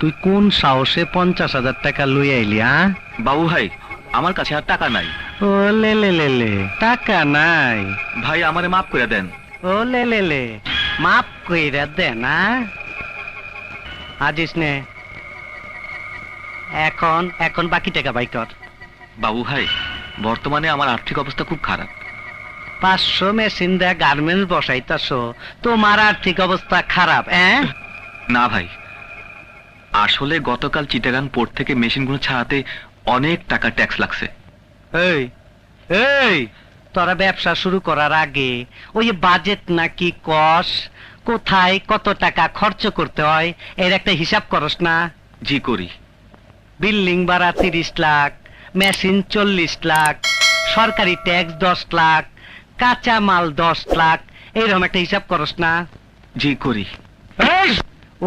তুই কোন সাহসে 50,000 টাকা লই আইলি? বাবু ভাই, আমার কাছে আর টাকা নাই। ও লে লে লে লে, টাকা নাই? ভাই আমারে মাফ করে দেন। ও লে লে লে, মাফ কইরা দে না। আজিস নে, এখন বাকি টাকা বাই কর। বাবু ভাই, বর্তমানে আমার আর্থিক অবস্থা খুব খারাপ। 500 মেশিন দেয়া গার্মেন্টস বসাইতাছ, তোমার আর্থিক অবস্থা খারাপ? না ভাই, আসলে গতকাল চিটাগাং পোর্ট থেকে মেশিনগুলো ছাড়াতে অনেক টাকা ট্যাক্স লাগছে। এই এই, তোরা ব্যবসা শুরু করার আগে ওই বাজেট নাকি কস, কোথায় কত টাকা খরচ করতে হয় এর একটা হিসাব করস না? জি করি। বিল্ডিং ভাড়া 30 লাখ, মেশিন 40 লাখ, সরকারি ট্যাক্স 10 লাখ, কাঁচা মাল 10 লাখ, এইরকম একটা হিসাব করস না? জি করি।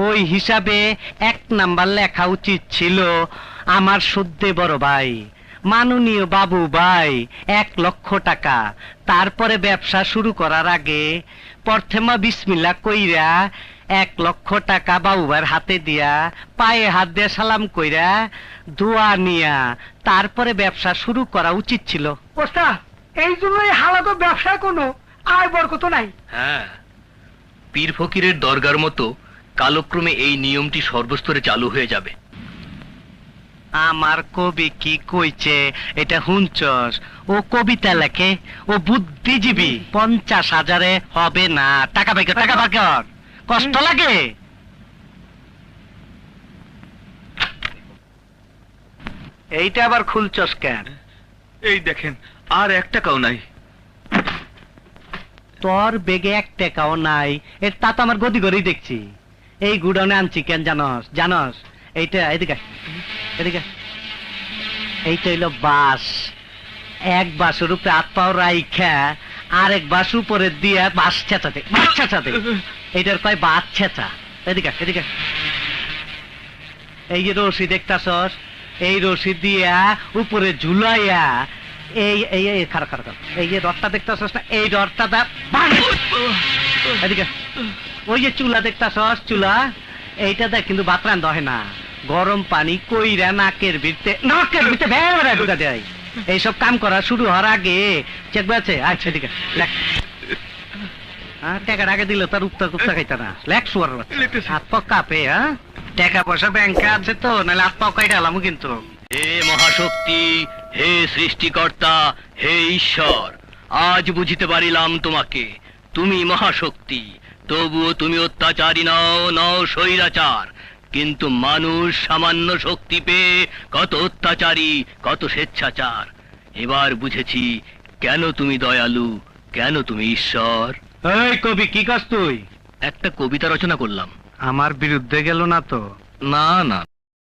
ওই হিসাবে 1 নাম্বার লেখা উচিত ছিল আমার সদ্যে বড় ভাই মাননীয় বাবু ভাই 1 লক্ষ টাকা। তারপরে ব্যবসা শুরু করার আগে প্রথমে বিসমিল্লাহ কইরা 1 লক্ষ টাকা বাবু ভাইয়ের হাতে দিয়া পায়ে হাত দিয়ে সালাম কইরা দোয়া নিয়া তারপরে ব্যবসা শুরু করা উচিত ছিল। ওস্তাদ, এই জন্যই হালাতো ব্যবসায় কোনো আয় বরকত নাই। হ্যাঁ, পীর ফকিরের দরগার মতো কালক্রমে এই নিয়মটি সর্বস্তরে চালু হয়ে যাবে। আমার কবি কি কইছে এটা হুঁচস? ও কবিতা লেখে, ও বুদ্ধিজীবী। 50,000-এ হবে না। টাকা বাই কর, টাকা বাই কর। কষ্ট লাগে? এইটা আবার খুলছস কেন? এই দেখেন, আর 1 টাকাও নাই। তোর বেগে 1 টাকাও নাই, এর তা তো আমার গদি গড়েই দেখছি। এই গুডাউনে আনছি কেন জানস? এইটা এদিকে এদিকে, এইটা হইলো বাস। 1 বাসের উপরে হাত পাও রাইখা আরেক বাস উপরে দিয়া বাস ছেঁচাতে এইটার কয় বাস ছেঁচা। এদিকে এদিকে, এই যে রশি দেখতাছস, এই রশি দিয়া উপরে ঝুলাইয়া এই এই এই খারাপ খারাপ, এই যে রডটা দেখতাছস না, এই রডটা দা এদিকে। ওই যে চুলা দেখতাছস, চুলা এইটা দেখ, কিন্তু ভাত রান্ধা হয় না। গরম পানি কইরা নাকের ভিতরে ভেড়া ঢুকা দেয়। এইসব কাম করা শুরু হওয়ার আগে চেক আছে। আচ্ছা ঠিক আছে, লেখ। টাকার আগে দিলে তার উত্তর কুপ্তা খাইতা না। লেখ শুয়ার হাত পা কাঁপে। টাকা পয়সা ব্যাংকে আছে তো, নাহলে হাত পা কাইটা আলামু কিন্তু। হে মহাশক্তি, হে সৃষ্টিকর্তা, হে ঈশ্বর, আজ বুঝিতে পারিলাম তোমাকে। তুমি মহাশক্তি, তবুও তুমি অত্যাচারী নও স্বৈরাচার। কিন্তু মানুষ সামান্য শক্তি পেয়ে কত অত্যাচারী, কত স্বেচ্ছাচার। এবার বুঝেছি কেন তুমি দয়ালু, কেন তুমি ঈশ্বর। এই কবি, কি কাজ তুই? একটা কবিতা রচনা করলাম। আমার বিরুদ্ধে গেল না তো? না না,